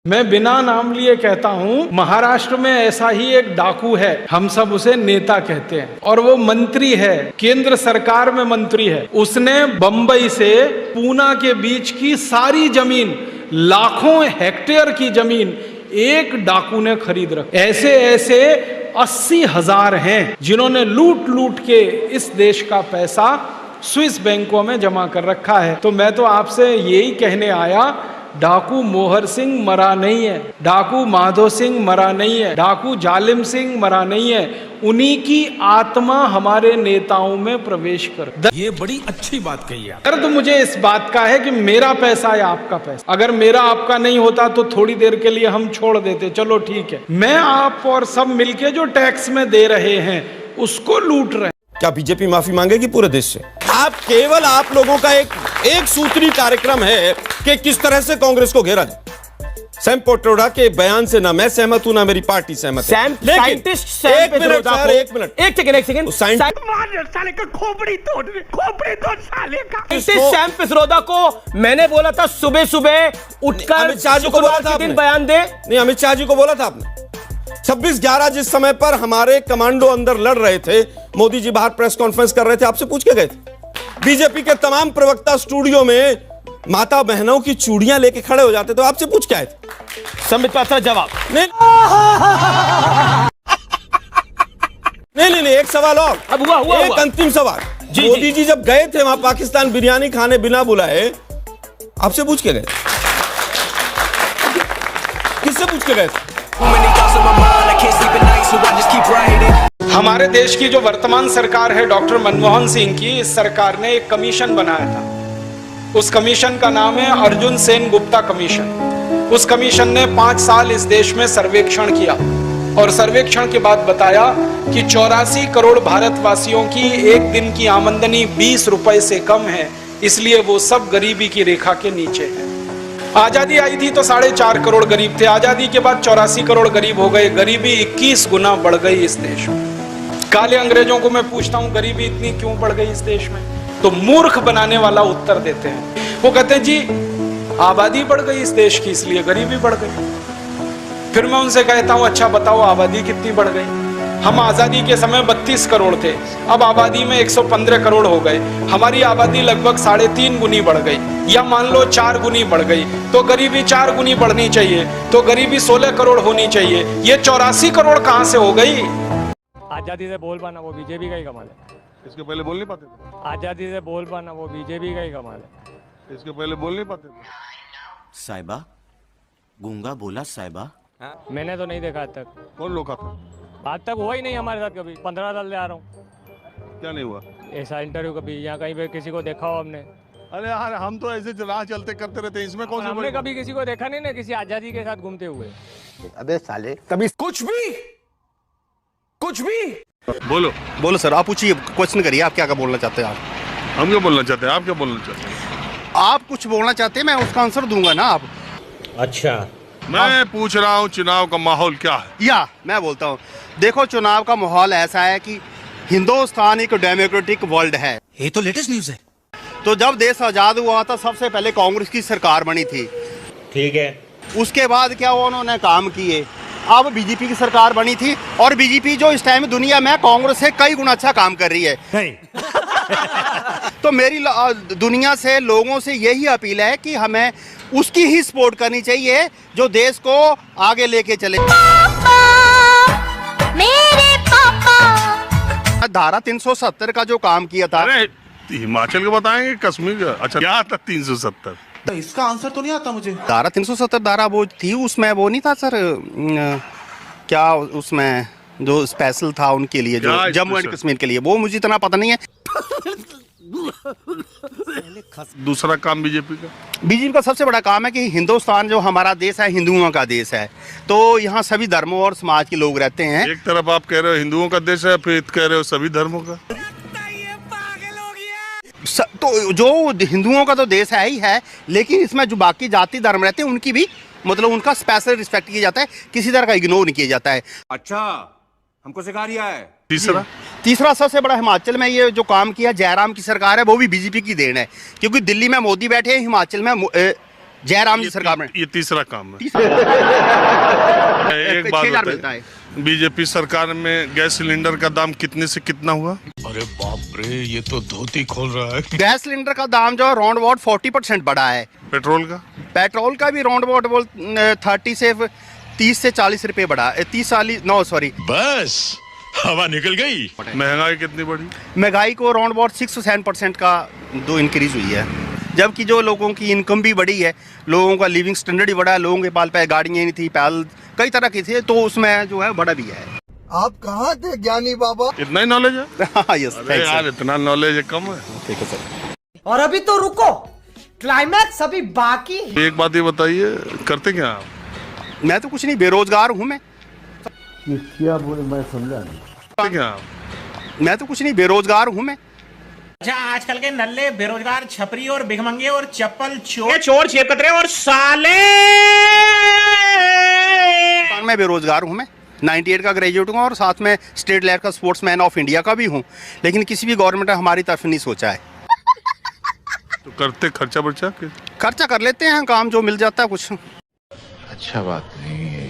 मैं बिना नाम लिए कहता हूं, महाराष्ट्र में ऐसा ही एक डाकू है, हम सब उसे नेता कहते हैं और वो मंत्री है, केंद्र सरकार में मंत्री है। उसने बंबई से पूना के बीच की सारी जमीन, लाखों हेक्टेयर की जमीन एक डाकू ने खरीद रखी। ऐसे ऐसे 80,000 हैं जिन्होंने लूट लूट के इस देश का पैसा स्विस बैंकों में जमा कर रखा है। तो मैं तो आपसे यही कहने आया, डाकू मोहर सिंह मरा नहीं है, डाकू माधो सिंह मरा नहीं है, डाकू जालिम सिंह मरा नहीं है, उन्हीं की आत्मा हमारे नेताओं में प्रवेश कर। ये बड़ी अच्छी बात कही है। दर्द मुझे इस बात का है कि मेरा पैसा या आपका पैसा, अगर मेरा आपका नहीं होता तो थोड़ी देर के लिए हम छोड़ देते, चलो ठीक है। मैं आप और सब मिलके जो टैक्स में दे रहे हैं उसको लूट रहे हैं। क्या बीजेपी माफी मांगेगी पूरे देश से? केवल आप लोगों का एक सूत्री कार्यक्रम है कि किस तरह से कांग्रेस को घेरा जाए। सैम पित्रोदा के बयान से ना मैं सहमत हूं ना मेरी पार्टी सहमत है। साइंटिस्ट सैम पित्रोदा को एक सेकंड साले का खोपड़ी तोड़ साले का। सैम पित्रोदा को मैंने बोला था सुबह सुबह उठकर शुक्रवार के दिन बयान दे। नहीं, अमित शाह जी को बोला था आपने। 26/11 जिस समय पर हमारे कमांडो अंदर लड़ रहे थे, मोदी जी बाहर प्रेस कॉन्फ्रेंस कर रहे थे, आपसे पूछ के गए थे। बीजेपी के तमाम प्रवक्ता स्टूडियो में माता बहनों की चूड़ियां लेके खड़े हो जाते, तो आपसे पूछ के आए थे। संबित पात्रा जवाब नहीं, एक सवाल और। अब हुआ एक अंतिम सवाल। मोदी जी जब गए थे वहां पाकिस्तान बिरयानी खाने बिना बुलाए, आपसे पूछ के गए? किससे पूछ के गए? हमारे देश की जो वर्तमान सरकार है डॉक्टर मनमोहन सिंह की, इस सरकार ने एक कमीशन बनाया था। उस कमीशन का नाम है अर्जुन सेन गुप्ता कमीशन। उस कमीशन ने 5 साल इस देश में सर्वेक्षण किया और सर्वेक्षण के बाद बताया कि 84 करोड़ भारतवासियों की एक दिन की आमदनी 20 रुपए से कम है, इसलिए वो सब गरीबी की रेखा के नीचे है। आजादी आई थी तो 4.5 करोड़ गरीब थे, आजादी के बाद 84 करोड़ गरीब हो गए। गरीबी 21 गुना बढ़ गई इस देश में। काले अंग्रेजों को मैं पूछता हूं गरीबी इतनी क्यों बढ़ गई इस देश में, तो मूर्ख बनाने वाला उत्तर देते हैं। वो कहते हैं जी आबादी बढ़ गई इस देश की इसलिए गरीबी बढ़ गई। फिर मैं उनसे कहता हूं अच्छा बताओ आबादी कितनी बढ़ गई? हम आजादी के समय 32 करोड़ थे, अब आबादी में 115 करोड़ हो गए। हमारी आबादी लगभग 3.5 गुनी बढ़ गई, या मान लो 4 गुनी बढ़ गई, तो गरीबी 4 गुनी बढ़नी चाहिए, तो गरीबी 16 करोड़ होनी चाहिए। ये 84 करोड़ कहां से हो गई? आजादी से बोल पाना वो बीजेपी का ही कमाल है। इसके पहले बोल नहीं पाते थे। आजादी से बोल पाना वो बीजेपी का ही कमाल है। इसके पहले बोल नहीं पाते थे। साहिबा गूंगा बोला साहिबा। मैंने तो नहीं देखा आज तक। कौन रोका था? आज तक हुआ ही नहीं हमारे साथ कभी। 15 साल से आ रहा हूँ। क्या नहीं हुआ? ऐसा इंटरव्यू कभी यहाँ कहीं पे किसी को देखा हो हमने? अरे यार हम तो ऐसे राह चलते करते रहते हैं, इसमें कौन सा? हमने कभी किसी को देखा नहीं ना किसी आजादी के साथ घूमते हुए। अबे साले तभी कुछ भी बोलो सर, आप पूछिए, क्वेश्चन करिए, आप क्या बोलना चाहते हैं? आप हम क्या बोलना चाहते हैं? आप क्या बोलना चाहते हैं? आप कुछ बोलना चाहते हैं, मैं उसका आंसर दूंगा ना। आप अच्छा, मैं पूछ रहा हूँ चुनाव का माहौल क्या है? या मैं बोलता हूँ, देखो चुनाव का माहौल ऐसा है कि हिंदुस्तान एक डेमोक्रेटिक वर्ल्ड है। ये तो लेटेस्ट न्यूज है। तो जब देश आजाद हुआ था सबसे पहले कांग्रेस की सरकार बनी थी, ठीक है। उसके बाद क्या हुआ, उन्होंने काम किए। अब बीजेपी की सरकार बनी थी और बीजेपी जो इस टाइम दुनिया में कांग्रेस से कई गुना अच्छा काम कर रही है। तो मेरी दुनिया से लोगों से यही अपील है कि हमें उसकी ही सपोर्ट करनी चाहिए जो देश को आगे लेके चले। पापा, मेरे पापा। धारा 370 का जो काम किया था। अरे हिमाचल को बताएंगे, कश्मीर का? अच्छा क्या था 370? तो इसका आंसर तो नहीं आता मुझे। धारा 370 धारा वो थी, उसमें वो नहीं था सर, क्या उसमें जो स्पेशल था उनके लिए, जो जम्मू एंड कश्मीर के लिए, वो मुझे इतना पता नहीं है। दूसरा काम बीजेपी का सबसे बड़ा काम है कि हिंदुस्तान जो हमारा देश है हिंदुओं का देश है, तो यहाँ सभी धर्मों और समाज के लोग रहते हैं। एक तरफ आप कह रहे हो हिंदुओं का देश है, फिर कह रहे हो सभी धर्मों का। तो जो हिंदुओं का तो देश है ही है, लेकिन इसमें जो बाकी जाति धर्म रहते हैं उनकी भी मतलब उनका स्पेशल रिस्पेक्ट किया जाता है, किसी तरह का इग्नोर नहीं किया जाता है। अच्छा, हमको सिखा रिया है। तीसरा सबसे बड़ा हिमाचल में ये जो काम किया जयराम की सरकार है, वो भी बीजेपी की देन है, क्योंकि दिल्ली में मोदी बैठे हैं, हिमाचल में जयराम जी सरकार में ये तीसरा काम है। एक 6,000 बात मिलता बताइए, है। बीजेपी सरकार में गैस सिलेंडर का दाम कितने से कितना हुआ? अरे बाप रे, ये तो धोती खोल रहा है। गैस सिलेंडर का दाम जो राउंड अबाउट 40% बढ़ा है। पेट्रोल का? पेट्रोल का भी राउंड अबाउट 30 से 40 रुपए बढ़ा, 30 सॉरी बस हवा निकल गई। महंगाई कितनी बढ़ी? महंगाई को राउंड अबाउट 6 to 7% का दो इंक्रीज हुई है, जबकि जो लोगों की इनकम भी बढ़ी है, लोगों का लिविंग स्टैंडर्ड भी बढ़ा है, लोगों के पास गाड़ियाँ नहीं थी, पैदल कई तरह की थी, तो उसमें जो है बढ़ा भी है। आप कहाँ थे ज्ञानी बाबा? इतना ही नॉलेज है? यस, अरे यार इतना नॉलेज है कम है। ठीक है सर। और अभी तो रुको, क्लाइमैक्स अभी बाकी। एक बात ये बताइए, करते क्या आप? मैं तो कुछ नहीं, बेरोजगार हूँ मैं। क्या बोले, मैं समझा नहीं। करते क्या आप? मैं तो कुछ नहीं, बेरोजगार हूँ मैं। अच्छा, आजकल के नल्ले बेरोजगार छपरी और भिखमंगे और चप्पल चोर छेपकतरे और साले, मैं बेरोजगार हूँ मैं। 98 का ग्रेजुएट हूँ और साथ में स्टेट लेवल का स्पोर्ट्समैन ऑफ इंडिया का भी हूँ, लेकिन किसी भी गवर्नमेंट ने हमारी तरफ नहीं सोचा है। तो करते खर्चा बर्चा के? खर्चा कर लेते हैं, काम जो मिल जाता है कुछ। अच्छा बात नहीं है।